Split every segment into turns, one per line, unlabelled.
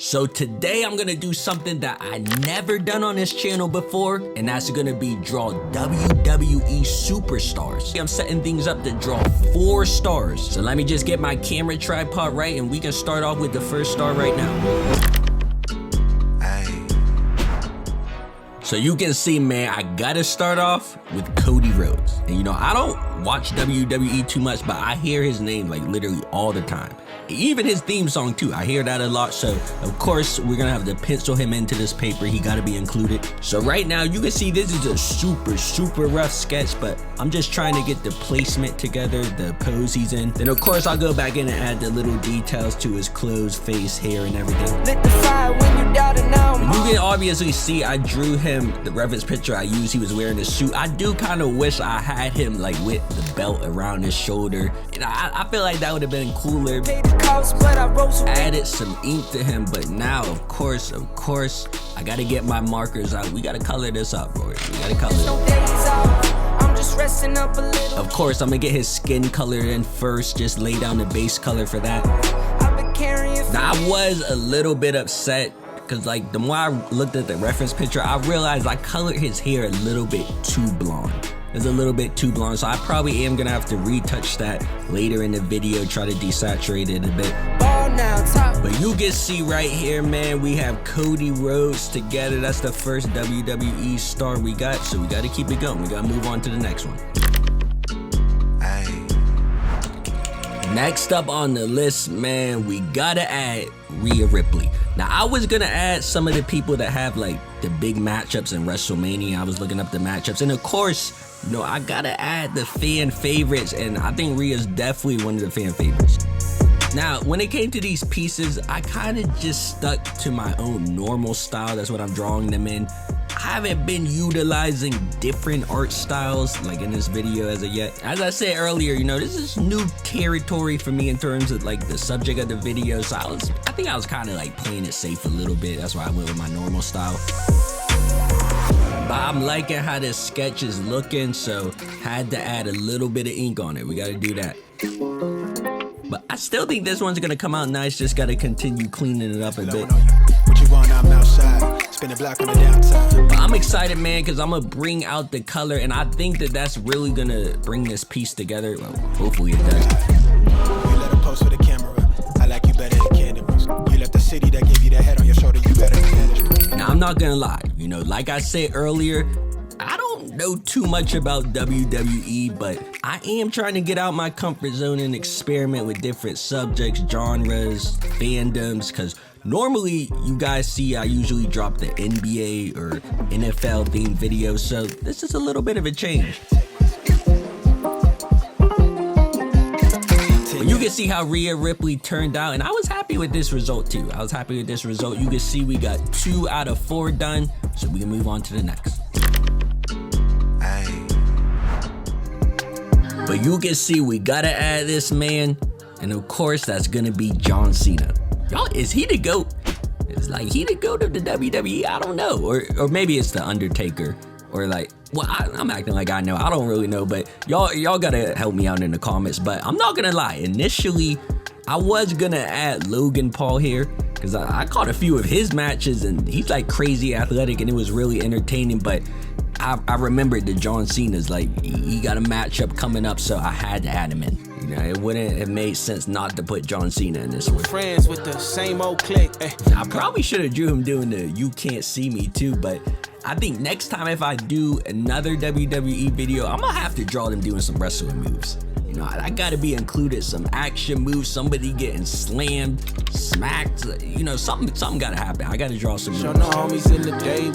So today I'm gonna do something that I never done on this channel before, and that's gonna be draw WWE superstars. I'm setting things up to draw 4 stars. So let me just get my camera tripod right and we can start off with the first star right now. So you can see, man, I gotta start off with Cody Rhodes. And you know, I don't watch WWE too much, but I hear his name like literally all the time. Even his theme song too, I hear that a lot. So of course we're gonna have to pencil him into this paper. He gotta be included. So right now you can see this is a super rough sketch, but I'm just trying to get the placement together, the pose he's in. Then of course I'll go back in and add the little details to his clothes, face, hair, and everything. Lit the fire when you doubt it now. You can obviously see I drew him, the reference picture I used, he was wearing a suit. I do kind of wish I had him like with the belt around his shoulder. You know, I feel like that would have been cooler. Added some ink to him, but now of course I gotta get my markers out. We gotta color this up, boy. We gotta color it. Of course I'm gonna get his skin colored in first, just lay down the base color for that. Now I was a little bit upset because like the more I looked at the reference picture, I realized I colored his hair a little bit too blonde. It's a little bit too blonde, so I probably am gonna have to retouch that later in the video, try to desaturate it a bit. But you can see right here, man, we have Cody Rhodes together. That's the first WWE star we got, so we gotta keep it going. We gotta move on to the next one. Next up on the list, man, we gotta add Rhea Ripley. Now, I was gonna add some of the people that have like the big matchups in WrestleMania. I was looking up the matchups, and of course, you know, I gotta add the fan favorites, and I think Rhea's definitely one of the fan favorites. Now, when it came to these pieces, I kind of just stuck to my own normal style. That's what I'm drawing them in. I haven't been utilizing different art styles like in this video as of yet. As I said earlier, you know, this is new territory for me in terms of like the subject of the video. So I think I was kind of like playing it safe a little bit. That's why I went with my normal style. But I'm liking how this sketch is looking, so had to add a little bit of ink on it. We gotta do that. But I still think this one's gonna come out nice. Just gotta continue cleaning it up a bit. What you want, I'm outside. Spin the block on the downside. But I'm excited, man, because I'm gonna bring out the color, and I think that that's really gonna bring this piece together. Well, hopefully it does. You let her pose for the camera. I like you better than cameras. You left the city that gave you the head on your shoulder. You better manage. Now I'm not gonna lie. You know, like I said earlier, I don't know too much about WWE, but I am trying to get out my comfort zone and experiment with different subjects, genres, fandoms, because normally you guys see I usually drop the NBA or NFL themed videos, so this is a little bit of a change. But you can see how Rhea Ripley turned out, and I was happy with this result too. I was happy with this result. You can see we got 2 out of 4 done, so we can move on to the next. But you can see we gotta add this man, and of course that's gonna be John Cena. Y'all, is he the GOAT? It's like he the GOAT of the WWE? I don't know, or maybe it's the Undertaker, or like, well, I'm acting like I know. I don't really know, but y'all gotta help me out in the comments. But I'm not gonna lie, initially I was gonna add Logan Paul here, because I caught a few of his matches, and he's like crazy athletic, and it was really entertaining. But I remembered that John Cena's like, he got a matchup coming up, so I had to add him in. You know, it wouldn't have made sense not to put John Cena in this one. Friends with the same old clique. I probably should have drew him doing the "you can't see me" too, but I think next time if I do another WWE video, I'm gonna have to draw them doing some wrestling moves. You know, I gotta be included some action moves, somebody getting slammed, smacked, you know, something gotta happen. I gotta draw some moves.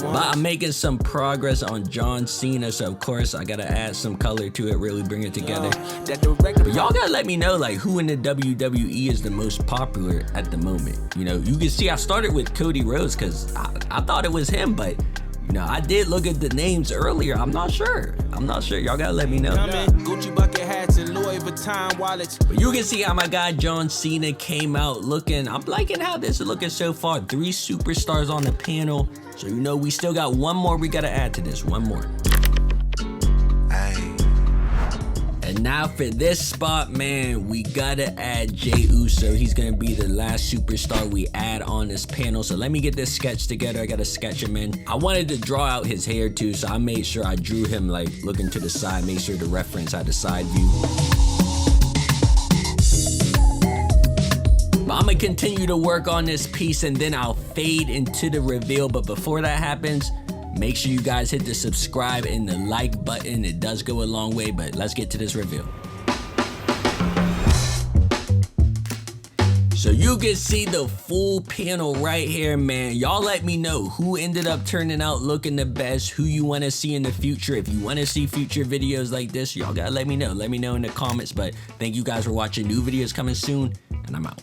But I'm making some progress on John Cena, so of course I gotta add some color to it, really bring it together. But y'all gotta let me know like who in the WWE is the most popular at the moment. You know, you can see I started with Cody Rhodes because I thought it was him, but you know, I did look at the names earlier. I'm not sure. Y'all gotta let me know. Gucci bucket hats and Louis Vuitton wallets. But you can see how my guy John Cena came out looking. I'm liking how this is looking so far. 3 superstars on the panel. So you know we still got one more we gotta add to this. One more. And now Now for this spot, man, we gotta add Jey Uso. He's gonna be the last superstar we add on this panel. So let me get this sketch together. I gotta sketch him in. I wanted to draw out his hair too, so I made sure I drew him like looking to the side, make sure the reference had the side view. But I'm gonna continue to work on this piece and then I'll fade into the reveal. But before that happens, make sure you guys hit the subscribe and the like button. It does go a long way, but let's get to this reveal. So you can see the full panel right here, man. Y'all let me know who ended up turning out looking the best, who you want to see in the future. If you want to see future videos like this, y'all gotta let me know. Let me know in the comments. But thank you guys for watching. New videos coming soon, and I'm out.